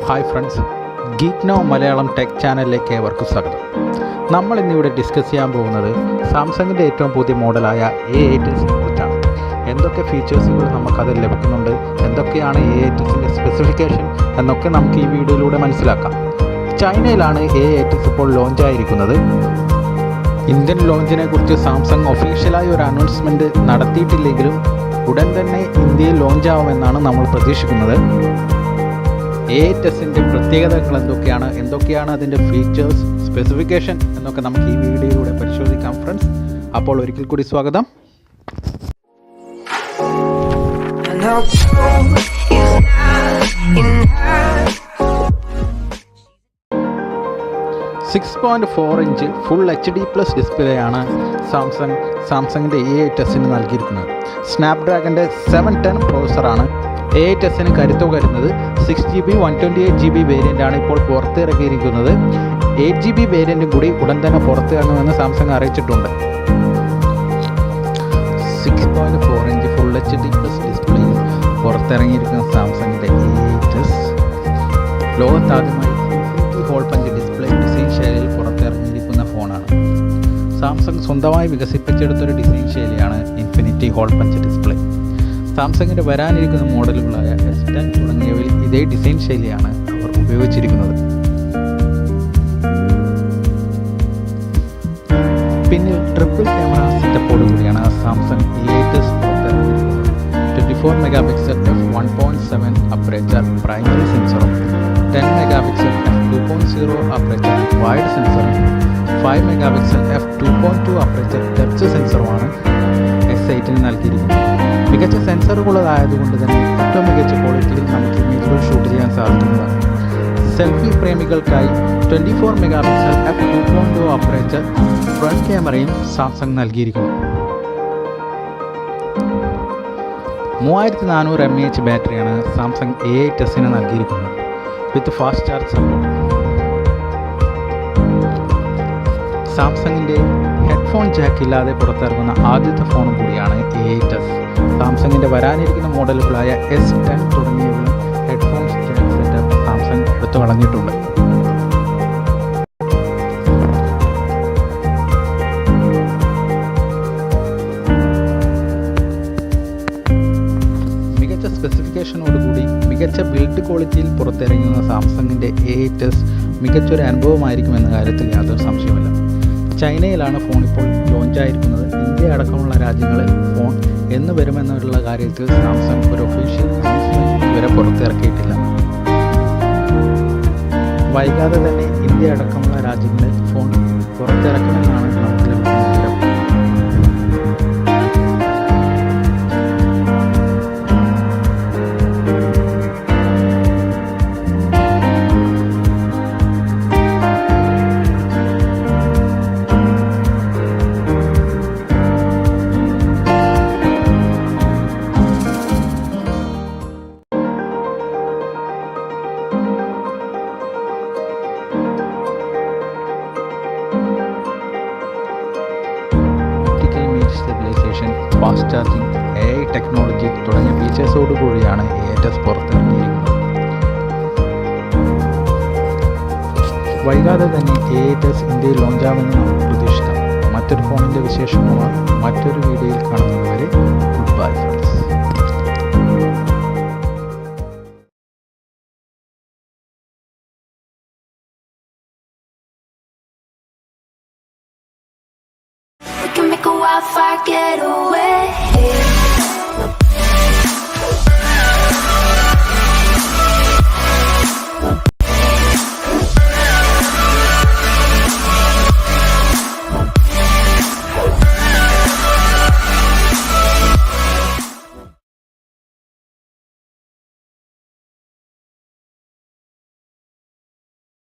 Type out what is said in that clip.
Hi friends, geek now Malayalam tech ചാനലിലേക്ക് ഏവർക്കും സ്വാഗതം. നമ്മൾ ഇന്നിവിടെ ഡിസ്കസ് ചെയ്യാൻ പോകുന്നത് സാംസങ്ങിൻ്റെ ഏറ്റവും പുതിയ മോഡലായ A8s കുറിച്ചാണ്. എന്തൊക്കെ ഫീച്ചേഴ്സുകൾ നമുക്കതിൽ ലഭിക്കുന്നുണ്ട്, എന്തൊക്കെയാണ് A8സിൻ്റെ സ്പെസിഫിക്കേഷൻ എന്നൊക്കെ നമുക്ക് ഈ വീഡിയോയിലൂടെ മനസ്സിലാക്കാം. ചൈനയിലാണ് A8s ഇപ്പോൾ ലോഞ്ചായിരിക്കുന്നത്. ഇന്ത്യൻ ലോഞ്ചിനെ കുറിച്ച് സാംസങ് ഒഫീഷ്യലായി ഒരു അനൗൺസ്മെൻറ്റ് നടത്തിയിട്ടില്ലെങ്കിലും ഉടൻ തന്നെ ഇന്ത്യയിൽ ലോഞ്ചാവുമെന്നാണ് നമ്മൾ പ്രതീക്ഷിക്കുന്നത്. A8സിൻ്റെ പ്രത്യേകതകൾ എന്തൊക്കെയാണ് അതിൻ്റെ ഫീച്ചേഴ്സ്, സ്പെസിഫിക്കേഷൻ എന്നൊക്കെ നമുക്ക് ഈ വീഡിയോയിലൂടെ പരിശോധിക്കാം ഫ്രണ്ട്സ്. അപ്പോൾ ഒരിക്കൽ കൂടി സ്വാഗതം. .4" ഫുൾ HD+ ഡിസ്പ്ലേ ആണ് സാംസങ്ങിൻ്റെ A8സിന് നൽകിയിരിക്കുന്നത്. സ്നാപ്ഡ്രാഗൻ്റെ 710 പ്രോസസ്സറാണ് A8സിന് കരുത്തു വരുന്നത്. 6GB 128GB വേരിയൻ്റാണ് ഇപ്പോൾ പുറത്തിറക്കിയിരിക്കുന്നത്. 8GB വേരിയൻറ്റും കൂടി ഉടൻ തന്നെ പുറത്തിറങ്ങുമെന്ന് സാംസങ് അറിയിച്ചിട്ടുണ്ട്. 6.4" ഫുൾ HD+ ഡിസ്പ്ലേ പുറത്തിറങ്ങിയിരിക്കുന്ന സാംസങ്ങിൻ്റെ A8s ലോകത്താദ്യമായി infinity hole punch display design ശൈലിയിൽ പുറത്തിറങ്ങിയിരിക്കുന്ന ഫോണാണ്. സാംസങ് സ്വന്തമായി വികസിപ്പിച്ചെടുത്തൊരു ഡിസൈൻ ശൈലിയാണ് ഇൻഫിനിറ്റി ഹോൾ പഞ്ച് ഡിസ്പ്ലേ. സാംസങ്ങിൻ്റെ വരാനിരിക്കുന്ന മോഡലുകളായ S10 തുടങ്ങിയവയിൽ ഇതേ ഡിസൈൻ ശൈലിയാണ് അവർ ഉപയോഗിച്ചിരിക്കുന്നത്. പിന്നിൽ ട്രിപ്പിൾ ക്യാമറ സെറ്റപ്പോടു കൂടിയാണ് സാംസങ് A8s പുറത്തിറങ്ങിയിരിക്കുന്നത്. 24 മെഗാപിക്സൽ f1.7 അപ്പറേച്ചർ പ്രൈമറി സെൻസറും 10 മെഗാപിക്സൽ f2.0 അപ്പറേച്ചർ വൈഡ് സെൻസറും 5 മെഗാപിക്സൽ f2.2 അപ്പറേച്ചർ ഡെപ്ത് സെൻസറുമാണ് S8ന് നൽകിയിരിക്കുന്നത്. മികച്ച സെൻസറുകളായതുകൊണ്ട് തന്നെ ഏറ്റവും മികച്ച ക്വാളിറ്റിയിൽ നമുക്ക് ഇമേജുകൾ ഷൂട്ട് ചെയ്യാൻ സാധിക്കുന്നതാണ്. സെൽഫി പ്രേമികൾക്കായി 24 മെഗാപിക്സൽ f2.0 അപ്പറേച്ചർ ഫ്രണ്ട് ക്യാമറയും സാംസങ് നൽകിയിരിക്കുന്നു. 3400 mAh ബാറ്ററിയാണ് സാംസങ് A8സിന് നൽകിയിരിക്കുന്നത് വിത്ത് ഫാസ്റ്റ് ചാർജ് സപ്പോർട്ട്. സാംസങ്ങിൻ്റെ ഹെഡ്ഫോൺ ജാക്ക് ഇല്ലാതെ പുറത്തിറങ്ങുന്ന ആദ്യത്തെ ഫോണും കൂടിയാണ് A8s. സാംസങ്ങിൻ്റെ വരാനിരിക്കുന്ന മോഡലുകളായ S10 തുടങ്ങിയവയും ഹെഡ്ഫോൺ ജാക്ക് സെറ്റപ്പ് സാംസങ് എടുത്തു കളഞ്ഞിട്ടുണ്ട്. മികച്ച സ്പെസിഫിക്കേഷനോടുകൂടി മികച്ച ബിൽഡ് ക്വാളിറ്റിയിൽ പുറത്തിറങ്ങുന്ന സാംസങ്ങിൻ്റെ A8s മികച്ചൊരു അനുഭവമായിരിക്കുമെന്ന കാര്യത്തിൽ യാതൊരു സംശയമില്ല. ചൈനയിലാണ് ഫോൺ ഇപ്പോൾ ലോഞ്ചായിരിക്കുന്നത്. ഇന്ത്യ അടക്കമുള്ള രാജ്യങ്ങളിൽ ഫോൺ എന്ന് വരുമെന്നുള്ള കാര്യത്തിൽ സാംസങ് ഒരു ഒഫീഷ്യൽ അനൗൺസ്മെൻറ്റ് ഇതുവരെ പുറത്തിറക്കിയിട്ടില്ല. വൈകാതെ തന്നെ ഇന്ത്യ അടക്കമുള്ള രാജ്യങ്ങളിൽ ഫോൺ പുറത്തിറക്കുമെന്നാണ് നമുക്ക് ലഭിക്കുന്ന വിവരം. Stabilisation, fast charging, AI technology തുടങ്ങിയ ഫീച്ചേഴ്സോടുകൂടിയാണ് A8s പുറത്തിറങ്ങിയിരിക്കുന്നത്. വൈകാതെ തന്നെ A8s ഇന്ത്യയിൽ ലോഞ്ചാവുമെന്ന് നമുക്ക് പ്രതീക്ഷിക്കാം. മറ്റൊരു ഫോണിൻ്റെ വിശേഷങ്ങളുമായി മറ്റൊരു വീഡിയോയിൽ കാണുന്നതുവരെ goodbye friends. Make a wildfire get away.